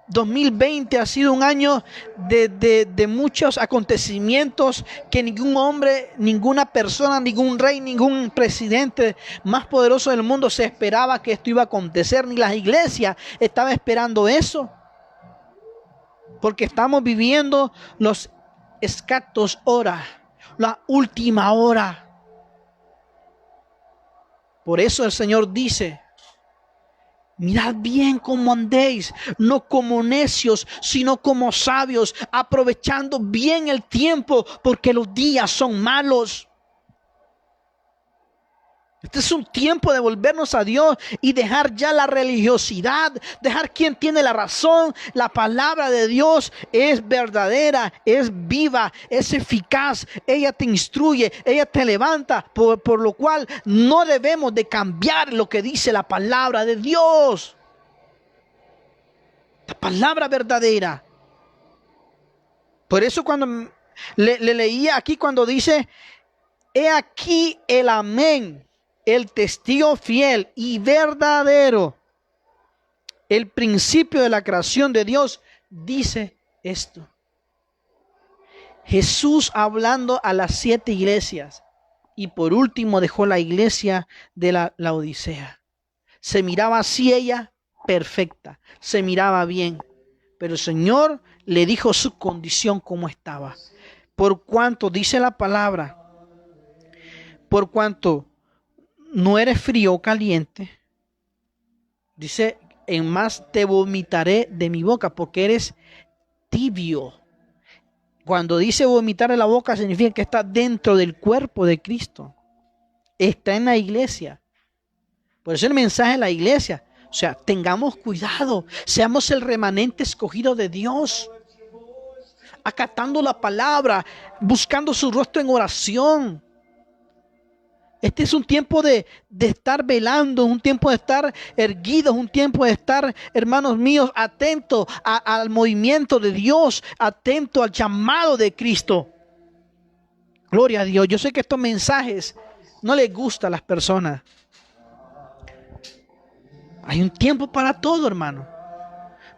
2020 ha sido un año de muchos acontecimientos que ningún hombre, ninguna persona, ningún rey, ningún presidente más poderoso del mundo se esperaba que esto iba a acontecer, ni las iglesias estaban esperando eso. Porque estamos viviendo los escatos hora, la última hora. Por eso el Señor dice, mirad bien cómo andéis, no como necios, sino como sabios, aprovechando bien el tiempo, porque los días son malos. Este es un tiempo de volvernos a Dios y dejar ya la religiosidad, dejar quien tiene la razón. La palabra de Dios es verdadera, es viva, es eficaz. Ella te instruye, ella te levanta, por lo cual no debemos de cambiar lo que dice la palabra de Dios. La palabra verdadera. Por eso cuando le leía aquí, cuando dice, he aquí el amén, el testigo fiel y verdadero, el principio de la creación de Dios, dice esto. Jesús hablando a las 7 iglesias y por último dejó la iglesia de la Laodicea. Se miraba así ella, perfecta, se miraba bien, pero el Señor le dijo su condición como estaba. Por cuanto dice la palabra, por cuanto no eres frío o caliente, dice, en más te vomitaré de mi boca, porque eres tibio. Cuando dice vomitar de la boca, significa que está dentro del cuerpo de Cristo. Está en la iglesia. Por eso el mensaje de la iglesia. O sea, tengamos cuidado. Seamos el remanente escogido de Dios. Acatando la palabra. Buscando su rostro en oración. Este es un tiempo de estar velando, un tiempo de estar erguidos, un tiempo de estar, hermanos míos, atentos al movimiento de Dios, atento al llamado de Cristo. Gloria a Dios. Yo sé que estos mensajes no les gustan a las personas. Hay un tiempo para todo, hermano.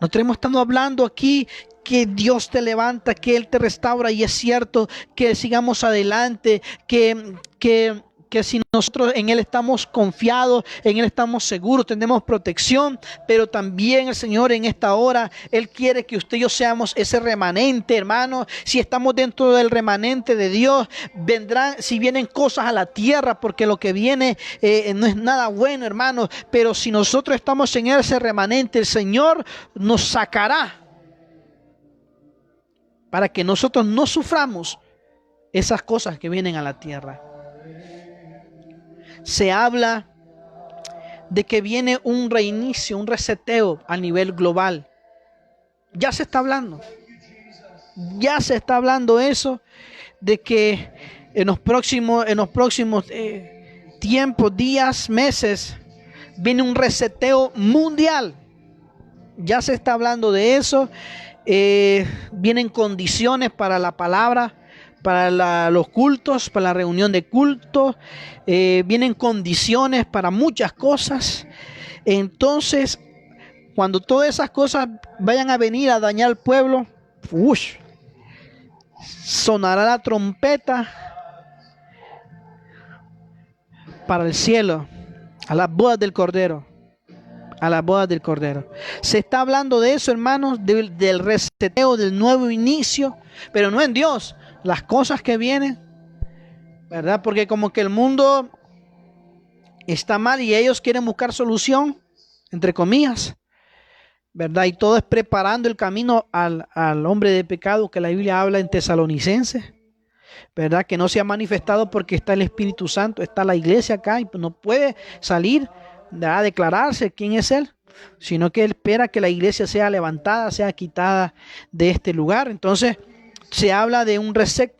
Nosotros hemos estado hablando aquí que Dios te levanta, que Él te restaura, y es cierto que sigamos adelante, que si nosotros en Él estamos confiados, en Él estamos seguros, tenemos protección, pero también el Señor en esta hora, Él quiere que usted y yo seamos ese remanente, hermano. Si estamos dentro del remanente de Dios, vendrán, si vienen cosas a la tierra, porque lo que viene no es nada bueno, hermano, pero si nosotros estamos en ese remanente, el Señor nos sacará para que nosotros no suframos esas cosas que vienen a la tierra. Se habla de que viene un reinicio, un reseteo a nivel global. Ya se está hablando. Ya se está hablando eso, de que en los próximos tiempos, días, meses, viene un reseteo mundial. Ya se está hablando de eso. Vienen condiciones para la palabra, para los cultos, para la reunión de cultos, vienen condiciones para muchas cosas. Entonces, cuando todas esas cosas vayan a venir a dañar al pueblo, sonará la trompeta para el cielo, a las bodas del Cordero. A las bodas del Cordero. Se está hablando de eso, hermanos, del reseteo, del nuevo inicio, pero no en Dios. Las cosas que vienen, ¿verdad? Porque como que el mundo está mal y ellos quieren buscar solución, entre comillas, ¿verdad? Y todo es preparando el camino al hombre de pecado que la Biblia habla en Tesalonicenses, ¿verdad? Que no se ha manifestado porque está el Espíritu Santo, está la iglesia acá y no puede salir a declararse quién es Él, sino que Él espera que la iglesia sea levantada, sea quitada de este lugar. Entonces se habla de un reset,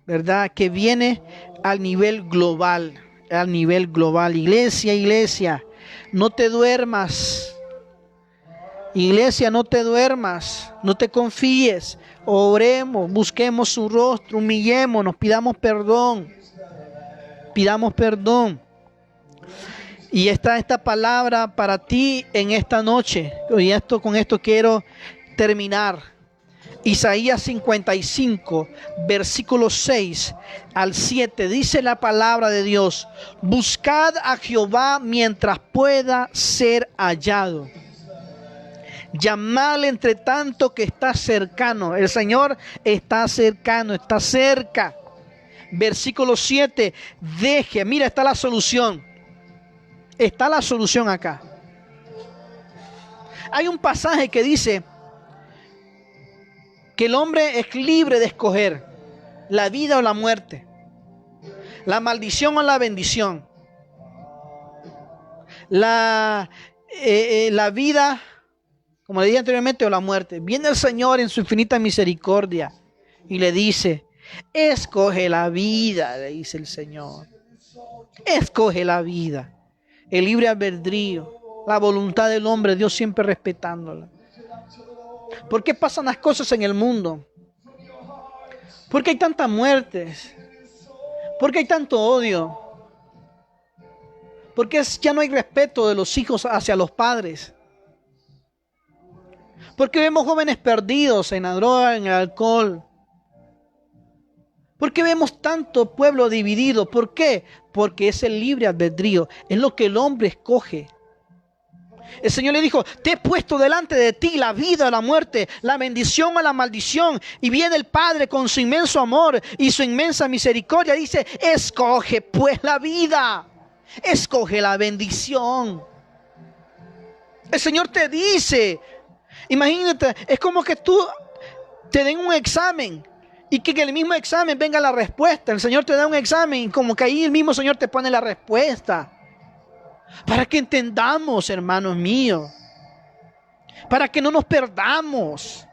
¿verdad? Que viene al nivel global, Iglesia, no te duermas. Iglesia, no te duermas, no te confíes. Oremos, busquemos su rostro, humillémonos, pidamos perdón. Y está esta palabra para ti en esta noche. Y con esto quiero terminar. Isaías 55, versículos 6 al 7, dice la palabra de Dios: buscad a Jehová mientras pueda ser hallado. Llamadle entre tanto que está cercano. El Señor está cercano, está cerca. Versículo 7, mira, está la solución. Está la solución acá. Hay un pasaje que dice que el hombre es libre de escoger la vida o la muerte, la maldición o la bendición. la vida, como le dije anteriormente, o la muerte. Viene el Señor en su infinita misericordia y le dice, escoge la vida, le dice el Señor. Escoge la vida, el libre albedrío, la voluntad del hombre, Dios siempre respetándola. ¿Por qué pasan las cosas en el mundo? ¿Por qué hay tantas muertes? ¿Por qué hay tanto odio? ¿Por qué ya no hay respeto de los hijos hacia los padres? ¿Por qué vemos jóvenes perdidos en la droga, en el alcohol? ¿Por qué vemos tanto pueblo dividido? ¿Por qué? Porque es el libre albedrío, es lo que el hombre escoge. El Señor le dijo, te he puesto delante de ti la vida o la muerte, la bendición o la maldición. Y viene el Padre con su inmenso amor y su inmensa misericordia. Dice, escoge pues la vida, escoge la bendición. El Señor te dice, imagínate, es como que tú te den un examen y que en el mismo examen venga la respuesta. El Señor te da un examen y como que ahí el mismo Señor te pone la respuesta. Para que entendamos, hermanos míos, para que no nos perdamos.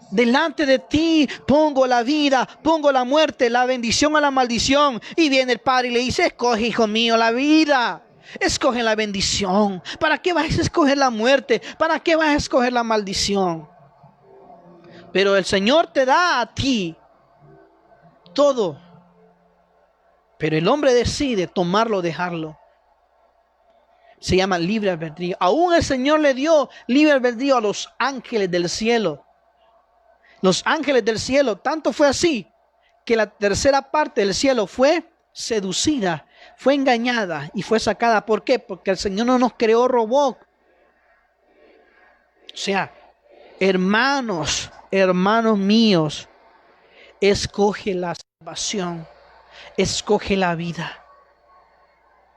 Delante de ti pongo la vida, pongo la muerte, la bendición o la maldición. Y viene el Padre y le dice, escoge, hijo mío, la vida. Escoge la bendición. ¿Para qué vas a escoger la muerte? ¿Para qué vas a escoger la maldición? Pero el Señor te da a ti todo. Pero el hombre decide tomarlo o dejarlo. Se llama libre albedrío. Aún el Señor le dio libre albedrío a los ángeles del cielo. Los ángeles del cielo, tanto fue así, que la tercera parte del cielo fue seducida, fue engañada y fue sacada. ¿Por qué? Porque el Señor no nos creó robot. O sea, hermanos míos, escoge la salvación. Escoge la vida.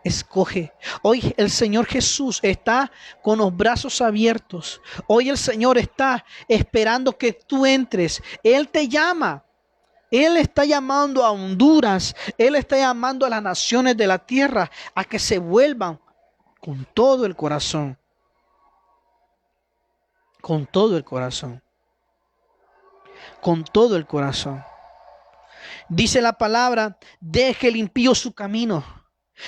Escoge. Hoy el Señor Jesús está con los brazos abiertos. Hoy el Señor está esperando que tú entres. Él te llama. Él está llamando a Honduras. Él está llamando a las naciones de la tierra a que se vuelvan con todo el corazón. Con todo el corazón. Con todo el corazón. Dice la palabra, deje el impío su camino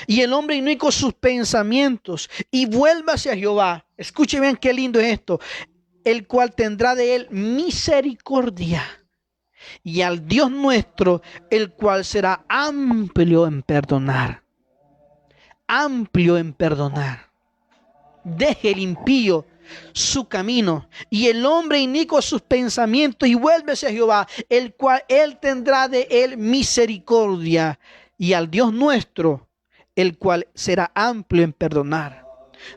y el hombre inicuo sus pensamientos y vuelva hacia Jehová. Escuche bien qué lindo es esto. El cual tendrá de él misericordia. Y al Dios nuestro, el cual será amplio en perdonar. Amplio en perdonar. Deje el impío su camino y el hombre inicuo sus pensamientos y vuélvese a Jehová, el cual él tendrá de él misericordia, y al Dios nuestro, el cual será amplio en perdonar.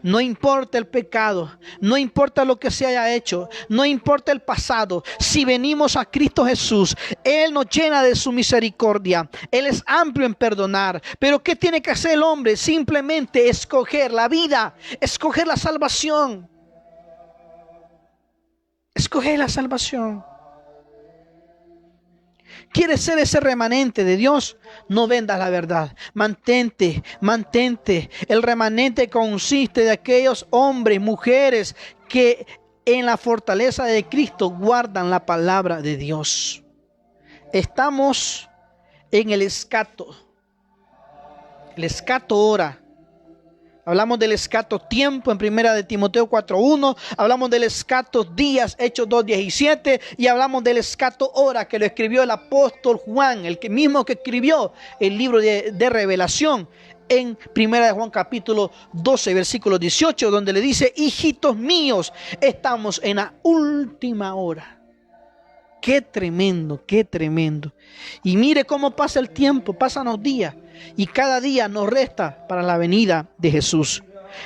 No importa el pecado, no importa lo que se haya hecho, no importa el pasado. Si venimos a Cristo Jesús, Él nos llena de su misericordia. Él es amplio en perdonar. Pero ¿qué tiene que hacer el hombre? Simplemente escoger la vida, escoger la salvación. Escoge la salvación. ¿Quieres ser ese remanente de Dios? No vendas la verdad. Mantente. El remanente consiste de aquellos hombres, mujeres que en la fortaleza de Cristo guardan la palabra de Dios. Estamos en el escato. El escato hora. Hablamos del escato tiempo en 1 de Timoteo 4:1. Hablamos del escato días, Hechos 2:17. Y hablamos del escato hora que lo escribió el apóstol Juan, el mismo que escribió el libro de Revelación en 1 de Juan capítulo 12, versículo 18, donde le dice, hijitos míos, estamos en la última hora. Qué tremendo, qué tremendo. Y mire cómo pasa el tiempo, pasan los días. Y cada día nos resta para la venida de Jesús.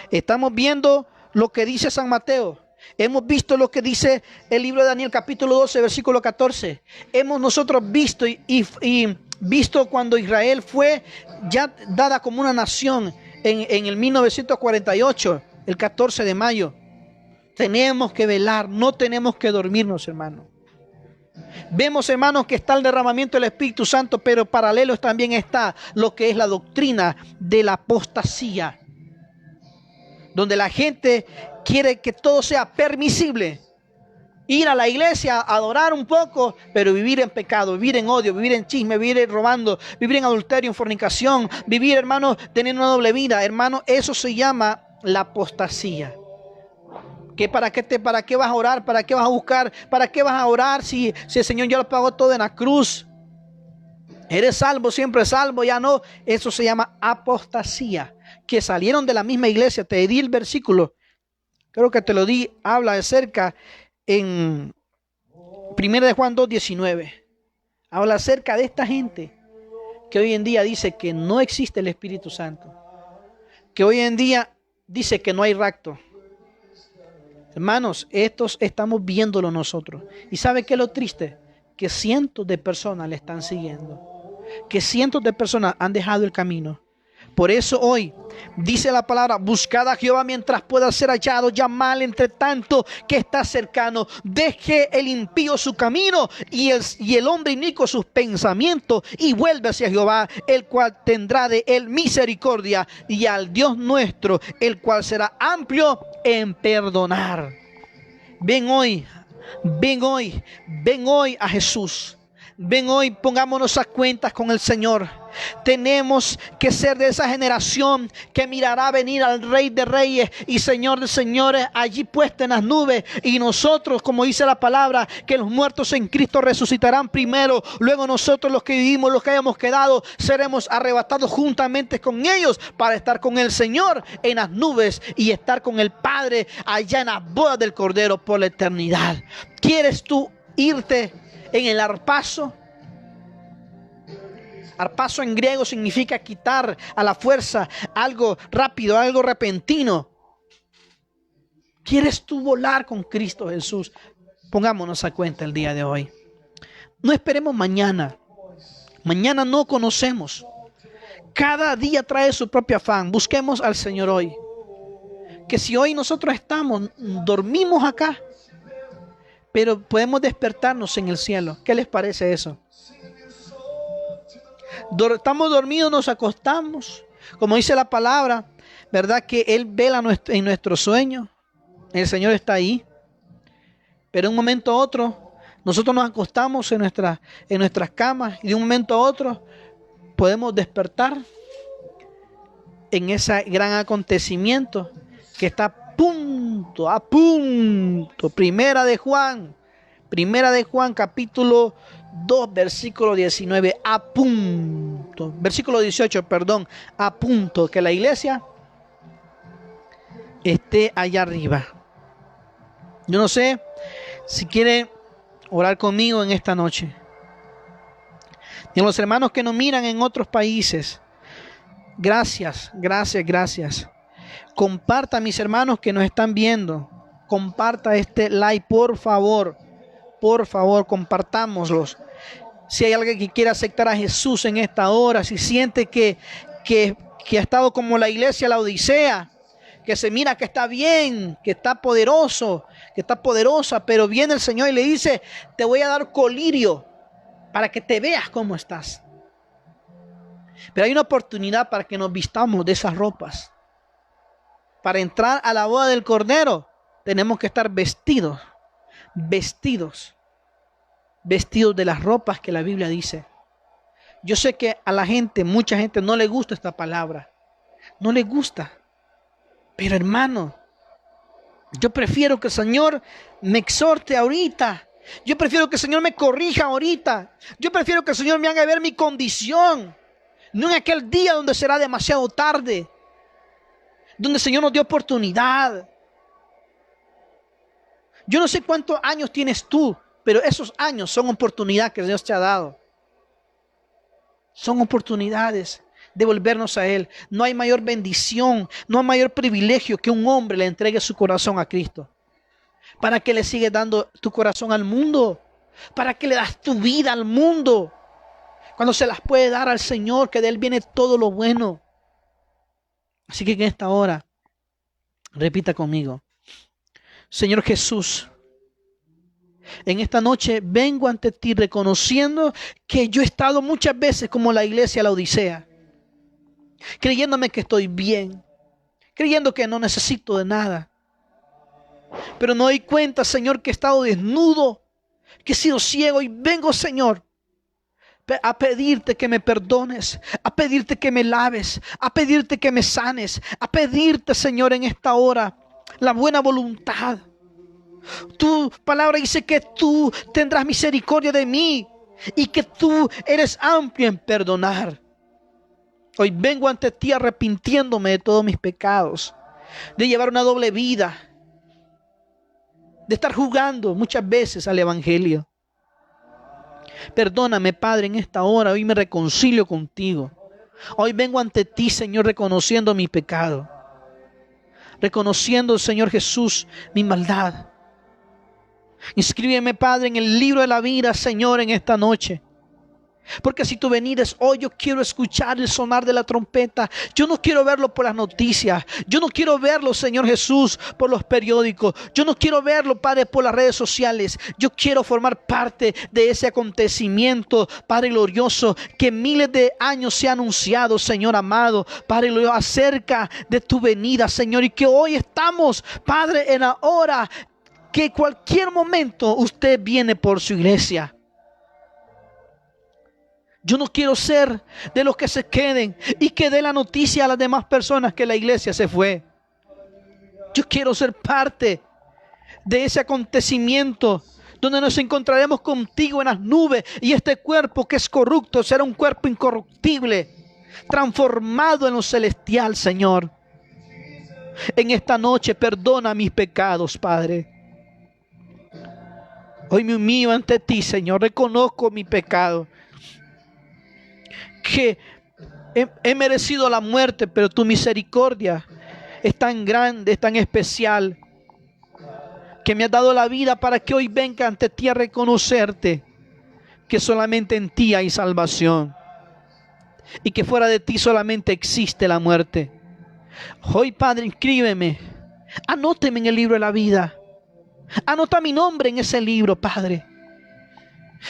Estamos viendo lo que dice San Mateo. Hemos visto lo que dice el libro de Daniel capítulo 12, versículo 14. Hemos nosotros visto y visto cuando Israel fue ya dada como una nación en el 1948, el 14 de mayo. Tenemos que velar, no tenemos que dormirnos, hermano. Vemos, hermanos, que está el derramamiento del Espíritu Santo, pero paralelo también está lo que es la doctrina de la apostasía, donde la gente quiere que todo sea permisible. Ir a la iglesia, adorar un poco, pero vivir en pecado, vivir en odio, vivir en chisme, vivir robando, vivir en adulterio, en fornicación, vivir, hermanos, teniendo una doble vida. Hermanos, eso se llama la apostasía. ¿Que para qué vas a orar? ¿Para qué vas a buscar? ¿Para qué vas a orar si el Señor ya lo pagó todo en la cruz? Eres salvo, siempre salvo, ya no. Eso se llama apostasía. Que salieron de la misma iglesia. Te di el versículo, creo que te lo di, habla de cerca en 1 de Juan 2:19. Habla acerca de esta gente que hoy en día dice que no existe el Espíritu Santo. Que hoy en día dice que no hay rapto. Hermanos, estos estamos viéndolo nosotros. ¿Y sabe qué es lo triste? Que cientos de personas le están siguiendo. Que cientos de personas han dejado el camino. Por eso hoy dice la palabra: buscad a Jehová mientras pueda ser hallado, llamadle entre tanto que está cercano. Deje el impío su camino y el hombre inicuo sus pensamientos, y vuelve hacia Jehová, el cual tendrá de él misericordia, y al Dios nuestro, el cual será amplio en perdonar. Ven hoy, ven hoy, ven hoy a Jesús. Ven hoy, pongámonos a cuentas con el Señor. Tenemos que ser de esa generación que mirará venir al Rey de Reyes y Señor de Señores, allí puesto en las nubes. Y nosotros, como dice la palabra, que los muertos en Cristo resucitarán primero. Luego nosotros, los que vivimos, los que hayamos quedado, seremos arrebatados juntamente con ellos para estar con el Señor en las nubes y estar con el Padre allá en las bodas del Cordero por la eternidad. ¿Quieres tú irte en el arpazo? Arpazo en griego significa quitar a la fuerza, algo rápido, algo repentino. ¿Quieres tú volar con Cristo Jesús? Pongámonos a cuenta el día de hoy. No esperemos mañana. Mañana no conocemos. Cada día trae su propio afán. Busquemos al Señor hoy. Que si hoy nosotros dormimos acá, pero podemos despertarnos en el cielo. ¿Qué les parece eso? Estamos dormidos, nos acostamos. Como dice la palabra, ¿verdad? Que Él vela en nuestro sueño. El Señor está ahí. Pero de un momento a otro, nosotros nos acostamos en nuestras camas. Y de un momento a otro, podemos despertar en ese gran acontecimiento que está a punto. Primera de Juan capítulo 2, versículo 19, a punto. Versículo 18, perdón, a punto que la iglesia esté allá arriba. Yo no sé si quiere orar conmigo en esta noche. Y a los hermanos que nos miran en otros países, gracias. Comparta, mis hermanos que nos están viendo. Comparta este live, por favor. Por favor, compartámoslos. Si hay alguien que quiera aceptar a Jesús en esta hora, si siente que ha estado como la iglesia la Odisea, que se mira que está bien, que está poderoso, que está poderosa, pero viene el Señor y le dice: te voy a dar colirio para que te veas cómo estás. Pero hay una oportunidad para que nos vistamos de esas ropas. Para entrar a la boda del Cordero tenemos que estar vestidos de las ropas que la Biblia dice. Yo sé que a la gente, mucha gente no le gusta esta palabra, no le gusta, pero hermano, yo prefiero que el Señor me exhorte ahorita, yo prefiero que el Señor me corrija ahorita, yo prefiero que el Señor me haga ver mi condición, no en aquel día donde será demasiado tarde, donde el Señor nos dio oportunidad. Yo no sé cuántos años tienes tú, pero esos años son oportunidades que Dios te ha dado. Son oportunidades de volvernos a Él. No hay mayor bendición, no hay mayor privilegio que un hombre le entregue su corazón a Cristo. ¿Para qué le sigues dando tu corazón al mundo? ¿Para qué le das tu vida al mundo? Cuando se las puede dar al Señor, que de Él viene todo lo bueno. Así que en esta hora, repita conmigo: Señor Jesús, En esta noche vengo ante ti reconociendo que yo he estado muchas veces como la iglesia de la Odisea, creyéndome que estoy bien, creyendo que no necesito de nada. Pero me doy cuenta, Señor, que he estado desnudo, que he sido ciego, y vengo, Señor, a pedirte que me perdones, a pedirte que me laves, a pedirte que me sanes, a pedirte, Señor, en esta hora la buena voluntad. Tu palabra dice que tú tendrás misericordia de mí y que tú eres amplio en perdonar. Hoy vengo ante ti arrepintiéndome de todos mis pecados, de llevar una doble vida, de estar jugando muchas veces al evangelio. Perdóname, Padre, en esta hora. Hoy me reconcilio contigo. Hoy vengo ante ti, Señor, reconociendo mi pecado, reconociendo, Señor Jesús, mi maldad. Inscríbeme, Padre, en el libro de la vida, Señor, en esta noche. Porque si tú venires hoy, yo quiero escuchar el sonar de la trompeta. Yo no quiero verlo por las noticias. Yo no quiero verlo, Señor Jesús, por los periódicos. Yo no quiero verlo, Padre, por las redes sociales. Yo quiero formar parte de ese acontecimiento, Padre glorioso, que miles de años se ha anunciado, Señor amado, Padre glorioso, acerca de tu venida, Señor. Y que hoy estamos, Padre, en la hora que cualquier momento usted viene por su iglesia. Yo no quiero ser de los que se queden y que dé la noticia a las demás personas que la iglesia se fue. Yo quiero ser parte de ese acontecimiento donde nos encontraremos contigo en las nubes, y este cuerpo que es corrupto será un cuerpo incorruptible, transformado en lo celestial, Señor. En esta noche perdona mis pecados, Padre. Hoy me humillo ante ti, Señor. Reconozco mi pecado, que he merecido la muerte, pero tu misericordia es tan grande, es tan especial, que me has dado la vida para que hoy venga ante ti a reconocerte que solamente en ti hay salvación y que fuera de ti solamente existe la muerte. Hoy, Padre, inscríbeme, anóteme en el libro de la vida, anota mi nombre en ese libro, Padre,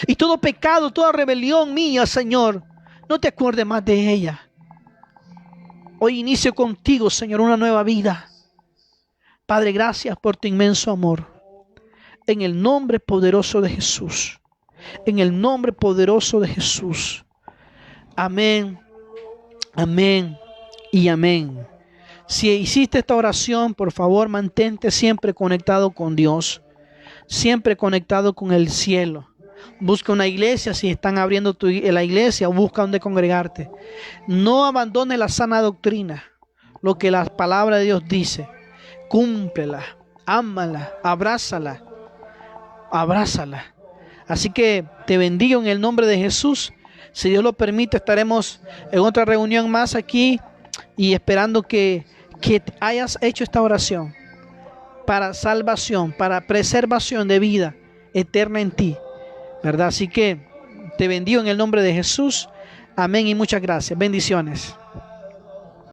y todo pecado, toda rebelión mía, Señor, no te acuerdes más de ella. Hoy inicio contigo, Señor, una nueva vida. Padre, gracias por tu inmenso amor. En el nombre poderoso de Jesús. En el nombre poderoso de Jesús. Amén, amén y amén. Si hiciste esta oración, por favor, mantente siempre conectado con Dios. Siempre conectado con el cielo. Busca una iglesia, si están abriendo la iglesia, busca donde congregarte. No abandones la sana doctrina, lo que la palabra de Dios dice. Cúmplela, ámala, abrázala. Así que te bendigo en el nombre de Jesús. Si Dios lo permite, estaremos en otra reunión más aquí, y esperando que hayas hecho esta oración para salvación, para preservación de vida eterna en ti, ¿verdad? Así que te bendigo en el nombre de Jesús. Amén y muchas gracias. Bendiciones.